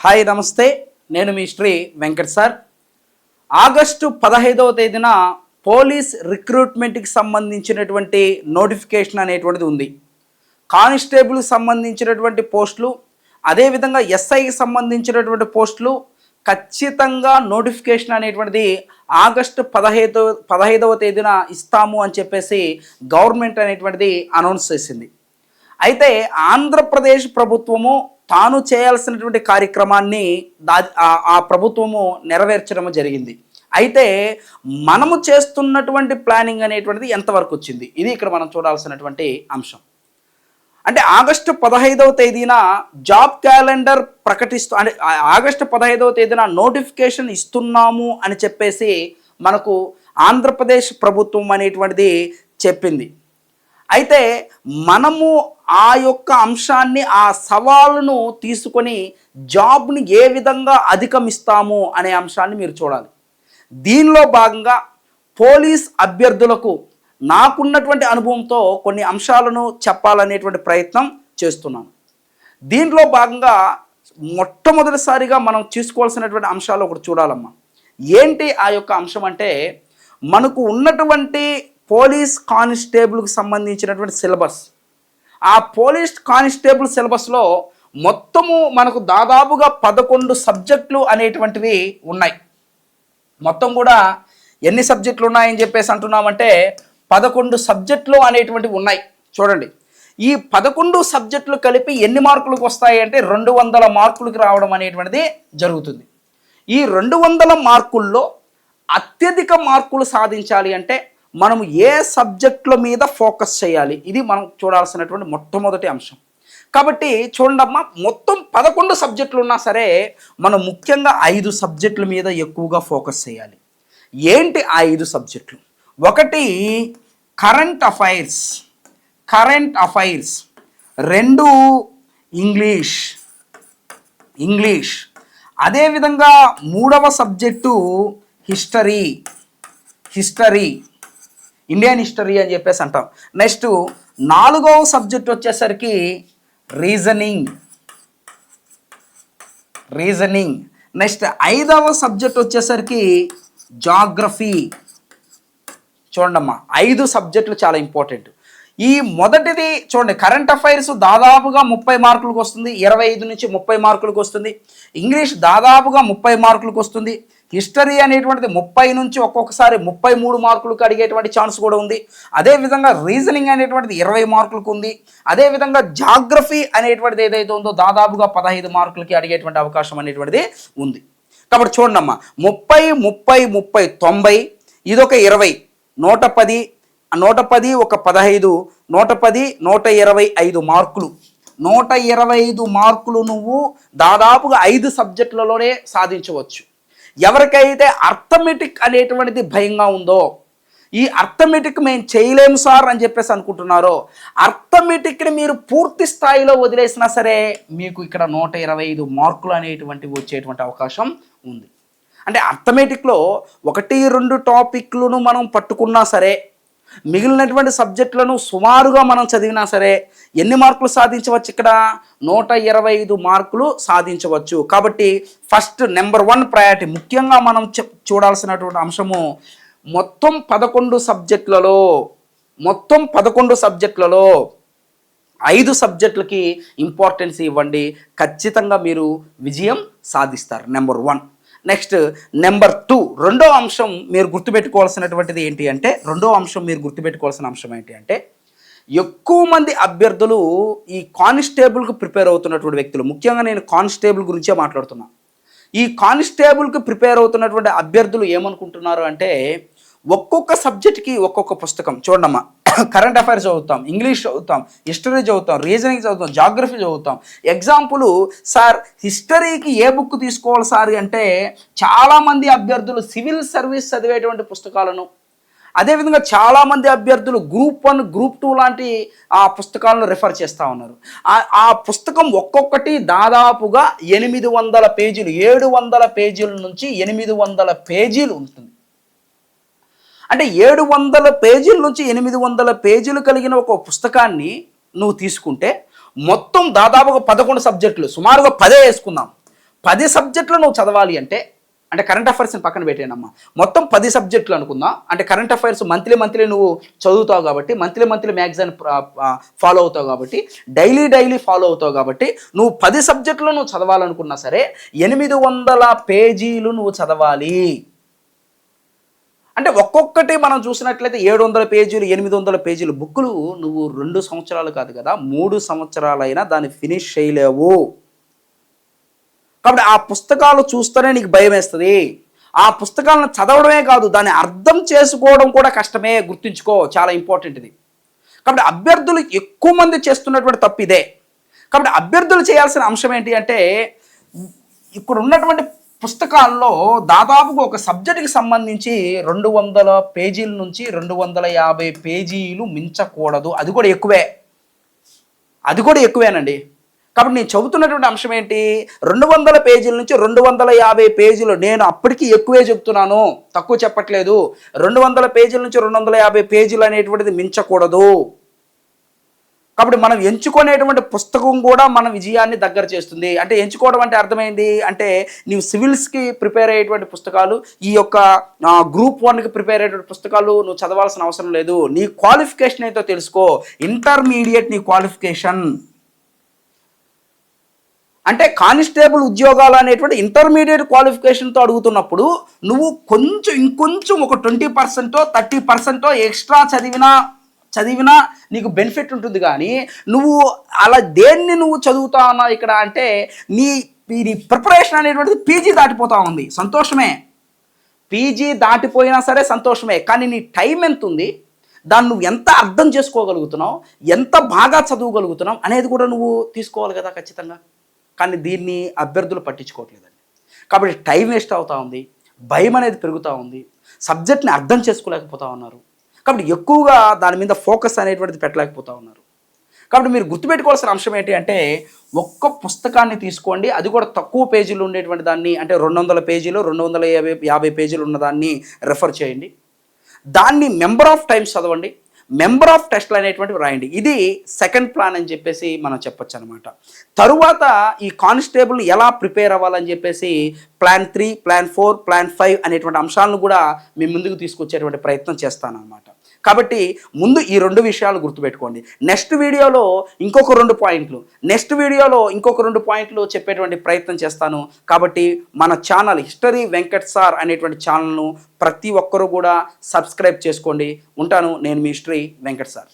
Hi నమస్తే, నేను మీ Shri Venkat sir. August 15వ తేదీన పోలీస్ రిక్రూట్మెంట్కి సంబంధించినటువంటి నోటిఫికేషన్ అనేటువంటిది ఉంది. కానిస్టేబుల్కి సంబంధించినటువంటి పోస్టులు, అదేవిధంగా ఎస్ఐకి సంబంధించినటువంటి పోస్టులు ఖచ్చితంగా నోటిఫికేషన్ అనేటువంటిది ఆగస్టు 15వ తేదీన ఇస్తాము అని చెప్పేసి గవర్నమెంట్ అనేటువంటిది అనౌన్స్ చేసింది. అయితే ఆంధ్రప్రదేశ్ ప్రభుత్వము తాను చేయాల్సినటువంటి కార్యక్రమాన్ని ఆ ప్రభుత్వము నెరవేర్చడం జరిగింది. అయితే మనము చేస్తున్నటువంటి ప్లానింగ్ అనేటువంటిది ఎంతవరకు వచ్చింది, ఇది ఇక్కడ మనం చూడాల్సినటువంటి అంశం. అంటే ఆగస్టు 15వ తేదీన జాబ్ క్యాలెండర్ ప్రకటిస్తూ, అంటే ఆగస్టు 15వ తేదీన నోటిఫికేషన్ ఇస్తున్నాము అని చెప్పేసి మనకు ఆంధ్రప్రదేశ్ ప్రభుత్వం అనేటువంటిది చెప్పింది. అయితే మనము ఆ యొక్క అంశాన్ని, ఆ సవాలును తీసుకొని జాబ్ని ఏ విధంగా అధిగమిస్తాము అనే అంశాన్ని మీరు చూడాలి. దీనిలో భాగంగా పోలీస్ అభ్యర్థులకు నాకున్నటువంటి అనుభవంతో కొన్ని అంశాలను చెప్పాలనేటువంటి ప్రయత్నం చేస్తున్నాను. దీంట్లో భాగంగా మొట్టమొదటిసారిగా మనం తీసుకోవాల్సినటువంటి అంశాలు ఒకటి చూడాలమ్మా. ఏంటి ఆ యొక్క అంశం అంటే, మనకు ఉన్నటువంటి పోలీస్ కానిస్టేబుల్కి సంబంధించినటువంటి సిలబస్, ఆ పోలీస్ కానిస్టేబుల్ సిలబస్లో మొత్తము మనకు దాదాపుగా 11 సబ్జెక్టులు అనేటువంటివి ఉన్నాయి. మొత్తం కూడా ఎన్ని సబ్జెక్టులు ఉన్నాయని చెప్పేసి అంటున్నామంటే 11 సబ్జెక్టులు అనేటువంటివి ఉన్నాయి. చూడండి, ఈ 11 సబ్జెక్టులు కలిపి ఎన్ని మార్కులకు వస్తాయి అంటే 200 మార్కులకి రావడం అనేటువంటిది జరుగుతుంది. ఈ 200 మార్కుల్లో అత్యధిక మార్కులు సాధించాలి అంటే మనం ఏ సబ్జెక్టుల మీద ఫోకస్ చేయాలి, ఇది మనం చూడాల్సినటువంటి మొట్టమొదటి అంశం. కాబట్టి చూడండమ్మా, మొత్తం 11 సబ్జెక్టులు ఉన్నా సరే మనం ముఖ్యంగా 5 సబ్జెక్టుల మీద ఎక్కువగా ఫోకస్ చేయాలి. ఏంటి ఆ 5 సబ్జెక్టులు? ఒకటి కరెంట్ అఫైర్స్, 2 ఇంగ్లీష్, అదేవిధంగా 3వ సబ్జెక్టు హిస్టరీ, ఇండియన్ హిస్టరీ అని చెప్పేసి అంటాం. నెక్స్ట్ 4వ సబ్జెక్ట్ వచ్చేసరికి రీజనింగ్. నెక్స్ట్ 5వ సబ్జెక్ట్ వచ్చేసరికి జాగ్రఫీ. చూడండమ్మా, 5 సబ్జెక్టులు చాలా ఇంపార్టెంట్. ఈ మొదటిది చూడండి, కరెంట్ అఫైర్స్ దాదాపుగా 30 మార్కులకు వస్తుంది, 25 నుంచి 30 మార్కులకు వస్తుంది. ఇంగ్లీష్ దాదాపుగా 30 మార్కులకు వస్తుంది. హిస్టరీ అనేటువంటిది 30 నుంచి ఒక్కొక్కసారి 33 మార్కులకు అడిగేటువంటి ఛాన్స్ కూడా ఉంది. అదేవిధంగా రీజనింగ్ అనేటువంటిది 20 మార్కులకు ఉంది. అదేవిధంగా జాగ్రఫీ అనేటువంటిది ఏదైతే ఉందో దాదాపుగా 15 మార్కులకి అడిగేటువంటి అవకాశం అనేటువంటిది ఉంది. కాబట్టి చూడండమ్మా, 30 90, ఇదొక 20, 110 ఒక 15, 110 125 మార్కులు. 125 మార్కులు నువ్వు దాదాపుగా 5 సబ్జెక్టులలోనే సాధించవచ్చు. ఎవరికైతే అర్థమెటిక్ అనేటువంటిది భయంగా ఉందో, ఈ అర్థమెటిక్ మేము చేయలేము సార్ అని చెప్పేసి అనుకుంటున్నారో, అర్థమెటిక్ని మీరు పూర్తి స్థాయిలో వదిలేసినా సరే మీకు ఇక్కడ 125 మార్కులు అనేటువంటివి వచ్చేటువంటి అవకాశం ఉంది. అంటే అర్థమెటిక్లో 1-2 టాపిక్లను మనం పట్టుకున్నా సరే, మిగిలినటువంటి సబ్జెక్టులను సుమారుగా మనం చదివినా సరే ఎన్ని మార్కులు సాధించవచ్చు? ఇక్కడ 125 మార్కులు సాధించవచ్చు. కాబట్టి ఫస్ట్ నెంబర్ 1 ప్రయారిటీ, ముఖ్యంగా మనం చూడాల్సినటువంటి అంశము, మొత్తం 11 సబ్జెక్టులలో 5 సబ్జెక్టులకి ఇంపార్టెన్స్ ఇవ్వండి. ఖచ్చితంగా మీరు విజయం సాధిస్తారు. నెంబర్ 1. నెక్స్ట్ నెంబర్ 2, రెండో అంశం మీరు గుర్తుపెట్టుకోవాల్సినటువంటిది ఏంటి అంటే, ఎక్కువ మంది అభ్యర్థులు ఈ కానిస్టేబుల్కి ప్రిపేర్ అవుతున్నటువంటి వ్యక్తులు, ముఖ్యంగా నేను కానిస్టేబుల్ గురించే మాట్లాడుతున్నాను. ఈ కానిస్టేబుల్కి ప్రిపేర్ అవుతున్నటువంటి అభ్యర్థులు ఏమనుకుంటున్నారు అంటే, ఒక్కొక్క సబ్జెక్ట్కి ఒక్కొక్క పుస్తకం. చూడమ్మా, కరెంట్ అఫైర్స్ చదువుతాం, ఇంగ్లీష్ చదువుతాం, హిస్టరీ చదువుతాం, రీజనింగ్ చదువుతాం, జాగ్రఫీ చదువుతాం. ఎగ్జాంపుల్, సార్ హిస్టరీకి ఏ బుక్ తీసుకోవాలి సార్ అంటే, చాలామంది అభ్యర్థులు సివిల్ సర్వీస్ చదివేటువంటి పుస్తకాలను, అదేవిధంగా చాలామంది అభ్యర్థులు గ్రూప్ 1, గ్రూప్ 2 లాంటి ఆ పుస్తకాలను రిఫర్ చేస్తూ ఉన్నారు. ఆ పుస్తకం ఒక్కొక్కటి దాదాపుగా 800 పేజీలు, 700 పేజీల నుంచి 800 పేజీలు ఉంటుంది. అంటే 700 పేజీల నుంచి 800 పేజీలు కలిగిన ఒక పుస్తకాన్ని నువ్వు తీసుకుంటే మొత్తం దాదాపుగా 11 సబ్జెక్టులు, సుమారుగా 10 వేసుకుందాం. 10 సబ్జెక్టులు నువ్వు చదవాలి అంటే కరెంట్ అఫైర్స్ని పక్కన పెట్టేనమ్మా, మొత్తం 10 సబ్జెక్టులు అనుకుందాం. అంటే కరెంట్ అఫైర్స్ మంత్లీ నువ్వు చదువుతావు కాబట్టి, మంత్లీ మ్యాగజైన్ ఫాలో అవుతావు కాబట్టి, డైలీ ఫాలో అవుతావు కాబట్టి, నువ్వు 10 సబ్జెక్టులు నువ్వు చదవాలనుకున్నా సరే 800 పేజీలు నువ్వు చదవాలి. అంటే ఒక్కొక్కటి మనం చూసినట్లయితే 700 పేజీలు 800 పేజీలు బుక్కులు నువ్వు 2 సంవత్సరాలు కాదు కదా, 3 సంవత్సరాలైనా దాన్ని ఫినిష్ చేయలేవు. కాబట్టి ఆ పుస్తకాలు చూస్తేనే నీకు భయం వేస్తుంది. ఆ పుస్తకాలను చదవడమే కాదు, దాన్ని అర్థం చేసుకోవడం కూడా కష్టమే. గుర్తుంచుకో, చాలా ఇంపార్టెంట్ ఇది. కాబట్టి అభ్యర్థులు ఎక్కువ మంది చేస్తున్నటువంటి తప్పు ఇదే. కాబట్టి అభ్యర్థులు చేయాల్సిన అంశం ఏంటి అంటే, ఇక్కడ ఉన్నటువంటి పుస్తకాల్లో దాదాపుగా ఒక సబ్జెక్టుకి సంబంధించి 200 పేజీల నుంచి 250 పేజీలు మించకూడదు. అది కూడా ఎక్కువేనండి. కాబట్టి నేను చెబుతున్నటువంటి అంశం ఏంటి, 200 పేజీల నుంచి 250 పేజీలు. నేను అప్పటికి ఎక్కువే చెప్తున్నాను, తక్కువ చెప్పట్లేదు. 200 పేజీల నుంచి 250 పేజీలు అనేటువంటిది మించకూడదు. కాబట్టి మనం ఎంచుకునేటువంటి పుస్తకం కూడా మన విజయాన్ని దగ్గర చేస్తుంది. అంటే ఎంచుకోవడం అంటే అర్థమైంది అంటే, నీవు సివిల్స్కి ప్రిపేర్ అయ్యేటువంటి పుస్తకాలు, ఈ యొక్క గ్రూప్ 1కి ప్రిపేర్ అయ్యేటువంటి పుస్తకాలు నువ్వు చదవాల్సిన అవసరం లేదు. నీ క్వాలిఫికేషన్ అయితే తెలుసుకో. ఇంటర్మీడియట్ నీ క్వాలిఫికేషన్ అంటే కానిస్టేబుల్ ఉద్యోగాలు అనేటువంటి ఇంటర్మీడియట్ క్వాలిఫికేషన్తో అడుగుతున్నప్పుడు నువ్వు ఇంకొంచెం ఒక 20% 30% ఎక్స్ట్రా చదివినా నీకు బెనిఫిట్ ఉంటుంది. కానీ నువ్వు అలా దేన్ని నువ్వు చదువుతా ఉన్నావు ఇక్కడ అంటే, నీ ప్రిపరేషన్ అనేటువంటిది పీజీ దాటిపోతా ఉంది. సంతోషమే, పీజీ దాటిపోయినా సరే సంతోషమే. కానీ నీ టైం ఎంత ఉంది, దాన్ని నువ్వు ఎంత అర్థం చేసుకోగలుగుతున్నావు, ఎంత బాగా చదవగలుగుతున్నావు అనేది కూడా నువ్వు తీసుకోవాలి కదా ఖచ్చితంగా. కానీ దీన్ని అభ్యర్థులు పట్టించుకోవట్లేదండి. కాబట్టి టైం వేస్ట్ అవుతూ ఉంది, భయం అనేది పెరుగుతూ ఉంది, సబ్జెక్ట్ని అర్థం చేసుకోలేకపోతూ ఉన్నారు. కాబట్టి ఎక్కువగా దాని మీద ఫోకస్ అనేటువంటిది పెట్టలేకపోతూ ఉన్నారు. కాబట్టి మీరు గుర్తుపెట్టుకోవాల్సిన అంశం ఏంటి అంటే, ఒక్క పుస్తకాన్ని తీసుకోండి, అది కూడా తక్కువ పేజీలు ఉండేటువంటి దాన్ని, అంటే 200 పేజీలు 250 పేజీలు ఉన్నదాన్ని రెఫర్ చేయండి. దాన్ని నెంబర్ ఆఫ్ టైమ్స్ చదవండి, నెంబర్ ఆఫ్ టెస్ట్లు అనేటువంటివి రాయండి. ఇది సెకండ్ ప్లాన్ అని చెప్పేసి మనం చెప్పొచ్చు అనమాట. తరువాత ఈ కానిస్టేబుల్ ఎలా ప్రిపేర్ అవ్వాలని చెప్పేసి ప్లాన్ 3, ప్లాన్ 4, ప్లాన్ 5 అనేటువంటి అంశాలను కూడా మీ ముందుకు తీసుకొచ్చేటువంటి ప్రయత్నం చేస్తాను అనమాట. కాబట్టి ముందు ఈ 2 విషయాలు గుర్తుపెట్టుకోండి. నెక్స్ట్ వీడియోలో ఇంకొక 2 పాయింట్లు చెప్పేటువంటి ప్రయత్నం చేస్తాను. కాబట్టి మన ఛానల్ హిస్టరీ వెంకట్ సార్ అనేటువంటి ఛానల్ను ప్రతి ఒక్కరూ కూడా సబ్స్క్రైబ్ చేసుకోండి. ఉంటాను. నేను మీ హిస్టరీ వెంకట్ సార్.